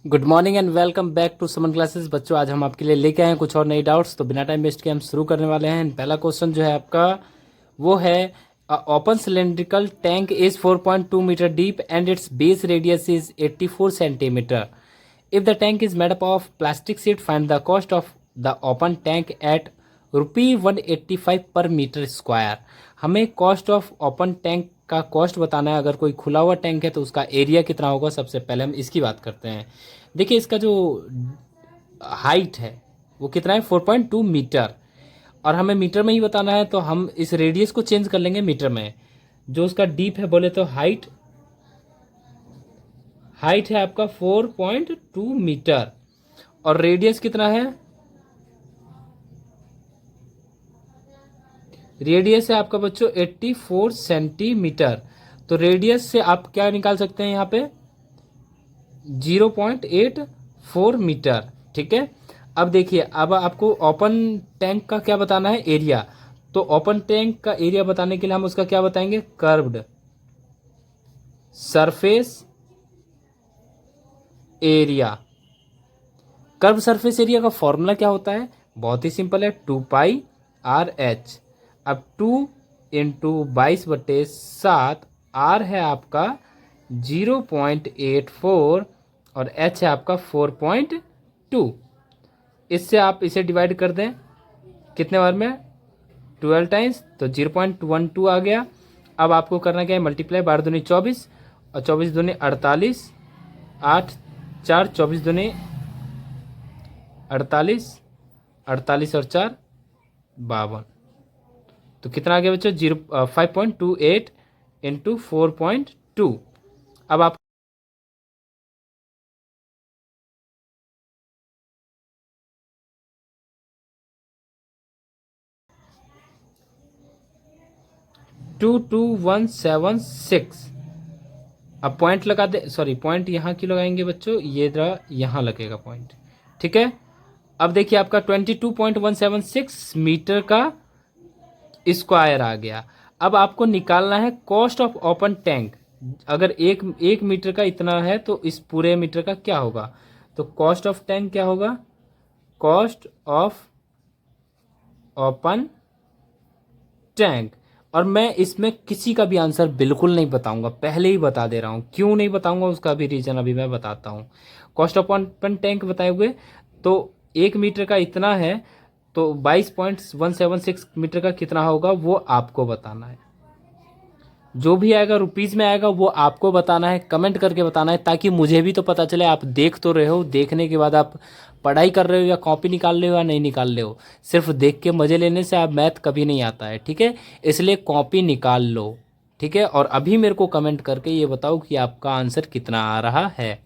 Good morning and welcome back to Suman classes. बच्चों, आज हम आपके लिए लेके आए हैं कुछ और नई डाउट्स। तो बिना टाइम वेस्ट के हम शुरू करने वाले हैं। पहला क्वेश्चन जो है आपका वो है open cylindrical tank is 4.2 metre deep and its base radius is 84 centimetre. If the tank is made up of plastic sheet, find the cost of the open tank at ₹185 per metre square. हमें cost of open tank का cost बताना है। अगर कोई खुला हुआ tank है तो उसका एरिया कितना होगा, सबसे पहले हम इसकी बात करते हैं। देखिए, इसका जो हाइट है वो कितना है, 4.2 मीटर। और हमें मीटर में ही बताना है तो हम इस रेडियस को चेंज कर लेंगे मीटर में। जो उसका डीप है बोले तो हाइट हाइट है आपका 4.2 मीटर। और रेडियस कितना है, रेडियस है आपका बच्चों 84 सेंटीमीटर। तो रेडियस से आप क्या निकाल सकते हैं यहाँ पे, 0.84 मीटर। ठीक है। अब देखिए, अब आपको ओपन टैंक का क्या बताना है, एरिया। तो ओपन टैंक का एरिया बताने के लिए हम उसका क्या बताएंगे, curved surface area. Curve surface area का फॉर्मूला क्या होता है, बहुत ही सिंपल है, 2πr/h। अब 2 × 22/7, आर है आपका 0.84 और एच है आपका 4.2। इससे आप इसे डिवाइड कर दें कितने बार में, 12 टाइम्स, तो 0.12 आ गया। अब आपको करना क्या है, मल्टीप्लाई, 12×2 = 24 और 24×2 = 48, 8 4 24×2 = 48, 48 और 4 = 52। तो कितना आ गया बच्चों, 5.28 × 4.2। अब आप 22176। अब पॉइंट लगा दे, सॉरी पॉइंट यहाँ क्यों लगाएंगे बच्चों, ये जरा यहाँ लगेगा पॉइंट। ठीक है। अब देखिए, आपका 22.176 मीटर का स्क्वायर आ गया। अब आपको निकालना है कॉस्ट ऑफ ओपन टैंक। अगर एक एक मीटर का इतना है तो इस पूरे मीटर का क्या होगा। तो कॉस्ट ऑफ टैंक क्या होगा, कॉस्ट ऑफ ओपन टैंक। और मैं इसमें किसी का भी आंसर बिल्कुल नहीं बताऊंगा, पहले ही बता दे रहा हूं। क्यों नहीं बताऊंगा उसका भी रीजन अभी मैं बताता हूं। कॉस्ट ऑफ ओपन टैंक बताए हुए, तो 1 मीटर का इतना है, तो 22.176 मीटर का कितना होगा वो आपको बताना है। जो भी आएगा रुपीज़ में आएगा वो आपको बताना है, कमेंट करके बताना है, ताकि मुझे भी तो पता चले आप देख तो रहे हो, देखने के बाद आप पढ़ाई कर रहे हो या कॉपी निकाल रहे हो या नहीं निकाल रहे हो। सिर्फ देख के मज़े लेने से आप मैथ कभी नहीं आता है। ठीक है, इसलिए कॉपी निकाल लो। ठीक है, और अभी मेरे को कमेंट करके ये बताओ कि आपका आंसर कितना आ रहा है।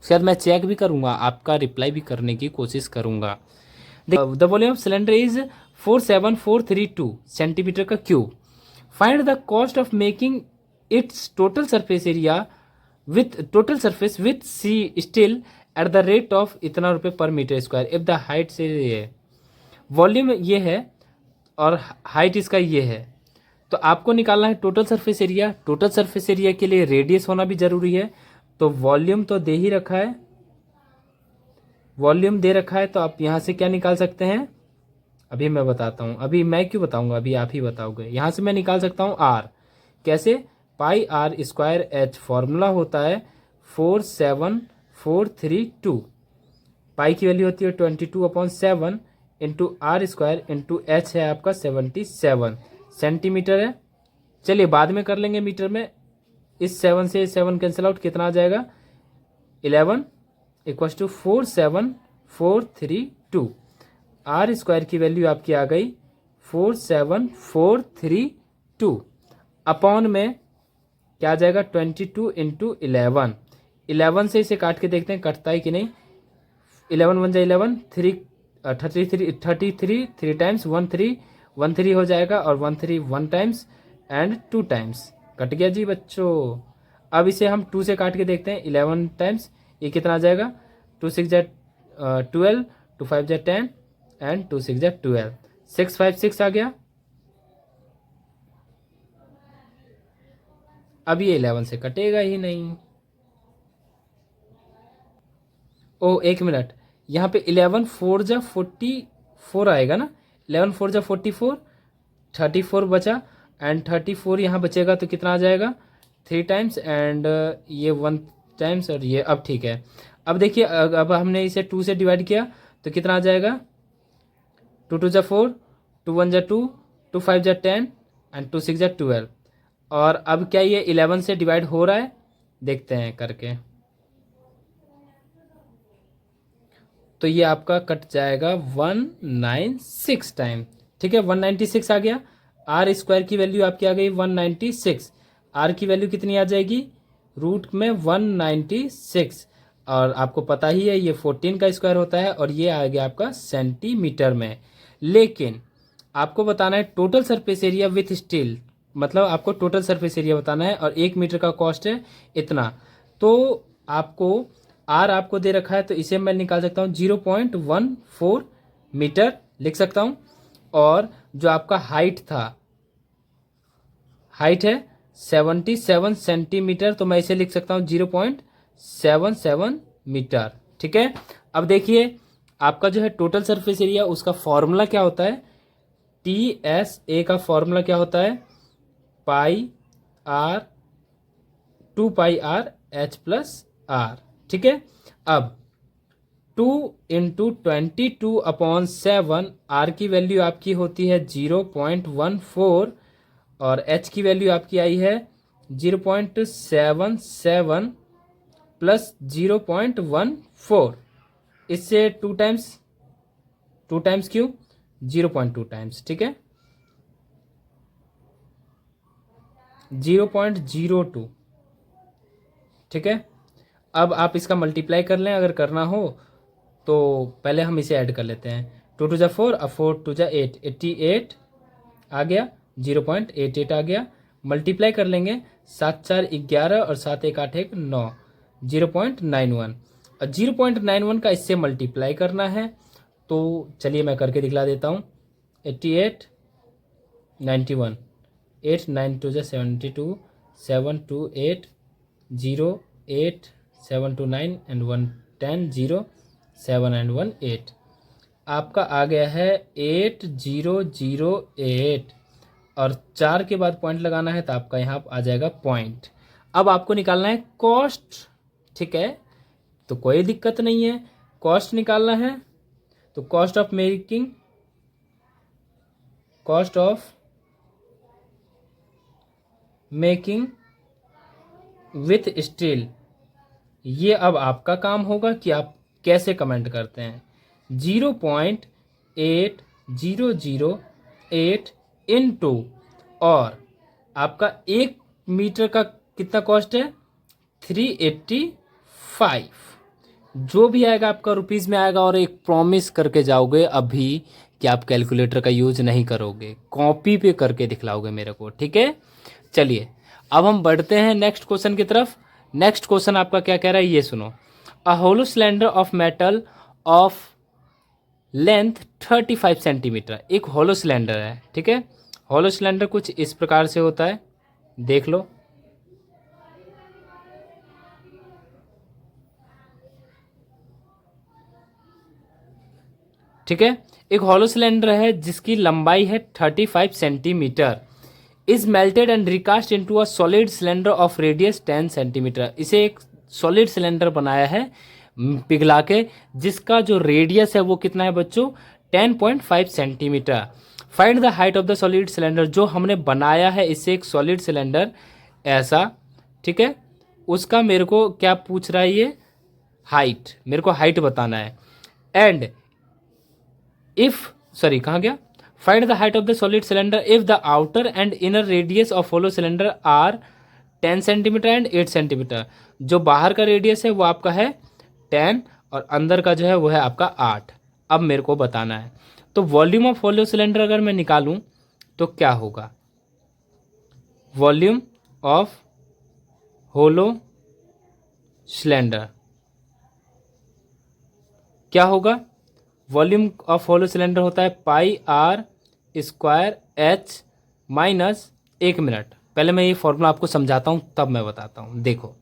शायद मैं चेक भी करूँगा, आपका रिप्लाई भी करने की कोशिश करूँगा। The volume of cylinder is 47432 centimetre का cube. Find the cost of making its total surface with sea still at the rate of इतना रुपये पर metre square if the height से ये वॉल्यूम ये है और हाइट इसका ये है। तो आपको निकालना है total surface area. Total surface area के लिए रेडियस होना भी जरूरी है। तो वॉल्यूम तो दे ही रखा है, वॉल्यूम दे रखा है, तो आप यहाँ से क्या निकाल सकते हैं, अभी मैं बताता हूँ। अभी मैं क्यों बताऊँगा, अभी आप ही बताओगे। यहाँ से मैं निकाल सकता हूँ आर, कैसे, πr² फॉर्मूला होता है 47432। पाई की वैल्यू होती है 22/7 into r square into h है आपका 77 सेंटीमीटर है। चलिए बाद में कर लेंगे मीटर में। इस 7 से 7 कैंसिल आउट, कितना आ जाएगा, 11 = 47432। आर स्क्वायर की वैल्यू आपकी आ गई 47432 अपॉन में क्या आ जाएगा, 22 × 11। 11 से इसे काट के देखते हैं कटता है कि नहीं। 11 × 1 = 11, 33 3 टाइम्स 13 हो जाएगा, और 13 1 टाइम्स एंड 2 टाइम्स कट गया जी बच्चों। अब इसे हम 2 से काट के देखते हैं, 11 टाइम्स, ये कितना आ जाएगा, 2 6 = 12, 2 5 = 10 एंड 2 6 = 12, 656 आ गया। अब ये 11 से कटेगा ही नहीं। ओ एक मिनट, यहाँ पे 11 4 जा 44 आएगा ना, 11 4 जा 44, 34 बचा एंड 34 यहाँ बचेगा तो कितना आ जाएगा 3 टाइम्स एंड ये 1 टाइम्स और ये, अब ठीक है। अब देखिए अब हमने इसे 2 से डिवाइड किया तो कितना आ जाएगा 2 2 जा 4, 2 1 जा 2, 2 5 जा 10 एंड 2 6 जा 12। और अब क्या ये 11 से डिवाइड हो रहा है, देखते हैं करके। तो ये आपका कट जाएगा 196 टाइम, ठीक है 196 आ गया। आर स्क्वायर की वैल्यू आपकी आ गई 196, आर की वैल्यू कितनी आ जाएगी रूट में 196, और आपको पता ही है ये 14 का स्क्वायर होता है और ये आ गया आपका सेंटीमीटर में। लेकिन आपको बताना है total surface area with steel, मतलब आपको टोटल सरफेस एरिया बताना है और 1 मीटर का कॉस्ट है इतना। तो आपको आर आपको दे रखा है तो इसे मैं निकाल सकता हूँ 0.14 मीटर लिख सकता हूँ। और जो आपका हाइट था, हाइट है 77 सेंटीमीटर, तो मैं इसे लिख सकता हूँ 0.77 मीटर, ठीक है। अब देखिए आपका जो है टोटल सरफेस एरिया, उसका फॉर्मूला क्या होता है, TSA का फॉर्मूला क्या होता है, pi r 2 pi r h plus r, ठीक है। अब 2 इंटू 22/7, आर की वैल्यू आपकी होती है 0.14 और एच की वैल्यू आपकी आई है 0.77 प्लस 0.14, इससे 2 टाइम्स क्यों 0.2 टाइम्स, ठीक है 0.02, ठीक है। अब आप इसका मल्टीप्लाई कर लें अगर करना हो तो, पहले हम इसे ऐड कर लेते हैं। 2 2 जा 4, अब 4 2 जा 8, 88 आ गया, 0.88 आ गया। मल्टीप्लाई कर लेंगे 7 4 11 और 7 1 8 1 9, 0.91। और 0.91 का इससे मल्टीप्लाई करना है तो चलिए मैं करके दिखला देता हूँ। 88 91, 8 9 2 जा 72, 7 2 8 0 8 7 2 9 एंड 1 10 0 7 एंड 1 8, आपका आ गया है 8008 और 4 के बाद पॉइंट लगाना है तो आपका यहाँ आ जाएगा पॉइंट। अब आपको निकालना है कॉस्ट, ठीक है, तो कोई दिक्कत नहीं है, कॉस्ट निकालना है तो cost of making with steel, ये अब आपका काम होगा कि आप कैसे कमेंट करते हैं। 0.8008 इंटू, और आपका 1 मीटर का कितना कॉस्ट है 385, जो भी आएगा आपका रुपीज़ में आएगा। और एक प्रॉमिस करके जाओगे अभी कि आप कैलकुलेटर का यूज नहीं करोगे, कॉपी पे करके दिखलाओगे मेरे को, ठीक है। चलिए अब हम बढ़ते हैं नेक्स्ट क्वेश्चन की तरफ। नेक्स्ट क्वेश्चन आपका क्या कह रहा है ये सुनो। A hollow cylinder of metal of length 35 centimetre, एक होलो सिलेंडर है, ठीक है। होलो सिलेंडर कुछ इस प्रकार से होता है, देख लो, ठीक है। एक होलो सिलेंडर है जिसकी लंबाई है 35 centimetre, is melted and recast into a solid cylinder of radius 10 centimetre. इसे एक सॉलिड सिलेंडर बनाया है पिघला के, जिसका जो रेडियस है वो कितना है बच्चों 10.5 centimetre. Find the height of the solid cylinder, जो हमने बनाया है इससे एक सॉलिड सिलेंडर ऐसा, ठीक है, उसका मेरे को क्या पूछ रहा है ये हाइट, मेरे को हाइट बताना है। एंड इफ कहाँ गया, find the height of the solid cylinder if the outer and inner radius of hollow cylinder are 10 centimetre and 8 centimetre. जो बाहर का रेडियस है वो आपका है 10 और अंदर का जो है वो है आपका 8। अब मेरे को बताना है, तो वॉल्यूम ऑफ होलो सिलेंडर अगर मैं निकालूं तो क्या होगा, वॉल्यूम ऑफ होलो सिलेंडर क्या होगा, वॉल्यूम ऑफ होलो सिलेंडर होता है pi R square H minus, 1 minute पहले मैं ये फॉर्मूला आपको समझाता हूँ तब मैं बताता हूँ। देखो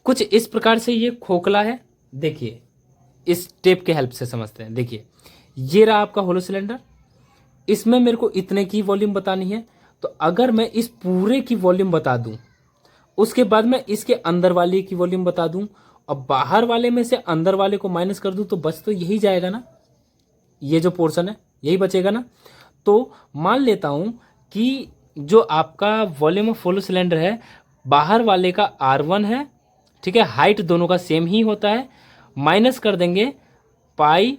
कुछ इस प्रकार से ये खोखला है, देखिए इस टेप के हेल्प से समझते हैं। देखिए ये रहा आपका होलो सिलेंडर, इसमें मेरे को इतने की वॉल्यूम बतानी है। तो अगर मैं इस पूरे की वॉल्यूम बता दूं, उसके बाद मैं इसके अंदर वाले की वॉल्यूम बता दूं, और बाहर वाले में से अंदर वाले को माइनस कर दूं, तो बच तो यही जाएगा ना, ये जो पोर्शन है यही बचेगा ना। तो मान लेता हूं कि जो आपका वॉल्यूम ऑफ होलो सिलेंडर है, बाहर वाले का R1 है, ठीक है, हाइट दोनों का सेम ही होता है, माइनस कर देंगे पाई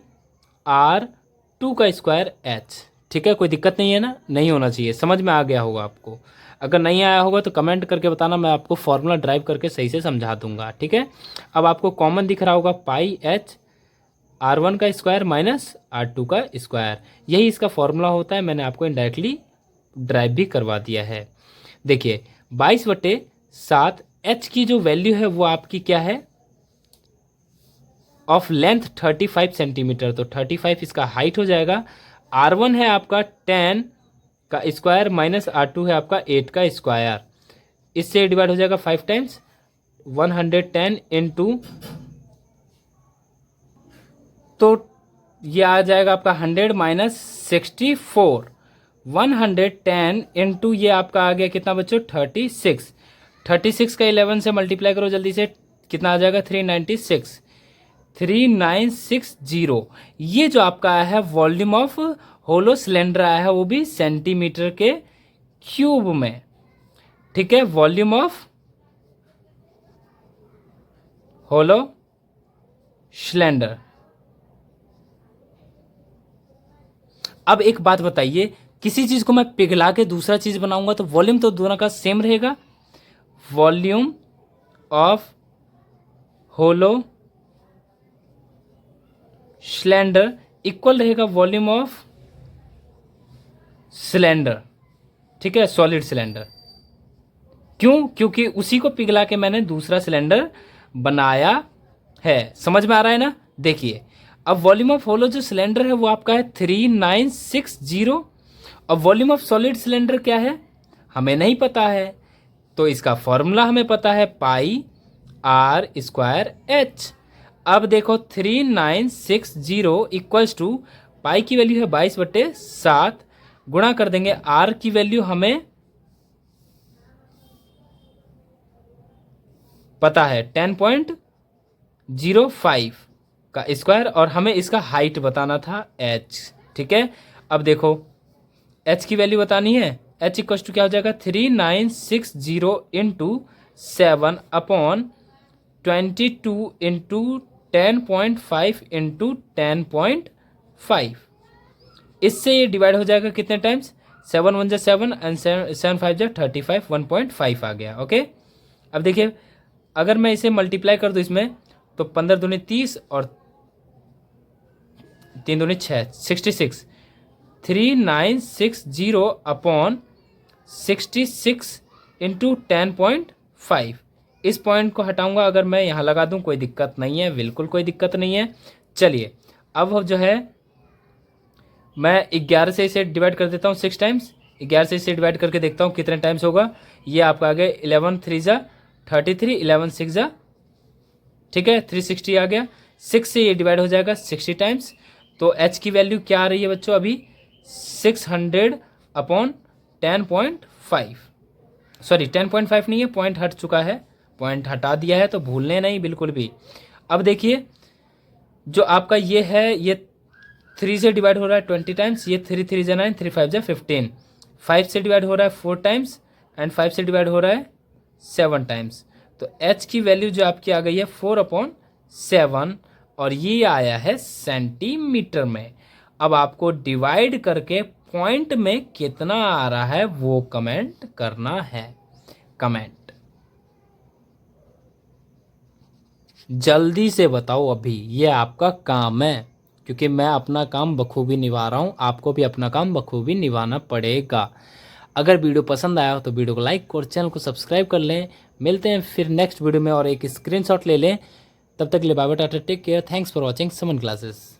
R2 का स्क्वायर H। ठीक है, कोई दिक्कत नहीं है ना, नहीं होना चाहिए, समझ में आ गया होगा आपको। अगर नहीं आया होगा तो कमेंट करके बताना, मैं आपको फॉर्मूला ड्राइव करके सही से समझा दूंगा। ठीक है, अब आपको कॉमन दिख रहा होगा पाई H R1 का स्क्वायर माइनस R2 का स्क्वायर, यही इसका फॉर्मूला होता है। मैंने आपको इनडायरेक्टली ड्राइव भी करवा दिया है। देखिए 22/7 H की जो वैल्यू है वो आपकी क्या है, ऑफ लेंथ 35 सेंटीमीटर, तो 35 इसका हाइट हो जाएगा। R1 है आपका 10 का स्क्वायर माइनस R2 है आपका 8 का स्क्वायर, इससे डिवाइड हो जाएगा 5 टाइम्स 110 इंटू, तो ये आ जाएगा आपका 100 माइनस 64, 110 इंटू ये आपका आ गया कितना बच्चों 36, 36 का 11 से मल्टीप्लाई करो जल्दी से, कितना आ जाएगा 396, 3960। ये जो आपका आया है वॉल्यूम ऑफ होलो सिलेंडर आया है, वो भी सेंटीमीटर के क्यूब में। ठीक है, वॉल्यूम ऑफ होलो सिलेंडर। अब एक बात बताइए, किसी चीज को मैं पिघला के दूसरा चीज बनाऊंगा तो वॉल्यूम तो दोनों का सेम रहेगा। Volume of hollow cylinder equal रहेगा वॉल्यूम ऑफ सिलेंडर, ठीक है, सॉलिड सिलेंडर। क्यों? क्योंकि उसी को पिघला के मैंने दूसरा सिलेंडर बनाया है। समझ में आ रहा है ना? देखिए अब वॉल्यूम ऑफ होलो जो सिलेंडर है वो आपका है 3960, और वॉल्यूम ऑफ सॉलिड सिलेंडर क्या है हमें नहीं पता है, तो इसका फॉर्मूला हमें पता है पाई R स्क्वायर H। अब देखो 3960 इक्वल्स टू पाई की वैल्यू है 22/7, गुणा कर देंगे R की वैल्यू हमें पता है 10.05 का स्क्वायर, और हमें इसका हाइट बताना था H। ठीक है, अब देखो H की वैल्यू बतानी है, H इक्वल टू क्या हो जाएगा 3960 इंटू 7 अपॉन 22 इंटू 10.5 इंटू 10.5, इससे ये डिवाइड हो जाएगा कितने टाइम्स, 7 1 7 एंड 7 5 35, 1.5 आ गया। ओके, अब देखिए अगर मैं इसे मल्टीप्लाई कर दूं इसमें, तो 15 दूनी 30 और 3 दूनी 6, 66, 3960 अपॉन 66 इंटू 10.5। इस पॉइंट को हटाऊंगा, अगर मैं यहाँ लगा दूं कोई दिक्कत नहीं है, बिल्कुल कोई दिक्कत नहीं है। चलिए अब जो है मैं 11 से इसे डिवाइड कर देता हूँ 6 टाइम्स, 11 से इसे डिवाइड करके देखता हूँ कितने टाइम्स होगा। ये आपका आ गया 11 3 जा 33, 11 6 जा, ठीक है 360 आ गया। 6 से ये डिवाइड हो जाएगा 60 टाइम्स, तो H की वैल्यू क्या आ रही है बच्चों अभी 600 अपॉन 10.5, सॉरी 10.5 नहीं है, पॉइंट हट चुका है, पॉइंट हटा दिया है, तो भूलने नहीं बिल्कुल भी। अब देखिए जो आपका ये है, ये 3 से डिवाइड हो रहा है 20 टाइम्स, ये 3 3 जा 9, 3 5 जा 15, 5 से डिवाइड हो रहा है 4 टाइम्स, एंड 5 से डिवाइड हो रहा है 7 टाइम्स, तो H की वैल्यू जो आपकी आ गई है 4/7, और ये आया है सेंटीमीटर में। अब आपको डिवाइड करके पॉइंट में कितना आ रहा है वो कमेंट करना है, कमेंट जल्दी से बताओ, अभी ये आपका काम है, क्योंकि मैं अपना काम बखूबी निभा रहा हूँ, आपको भी अपना काम बखूबी निभाना पड़ेगा। अगर वीडियो पसंद आया हो तो वीडियो को लाइक और चैनल को सब्सक्राइब कर लें। मिलते हैं फिर नेक्स्ट वीडियो में, और एक स्क्रीनशॉट ले लें। तब तक के लिए bye bye, ta-ta, take care, thanks for watching Suman classes.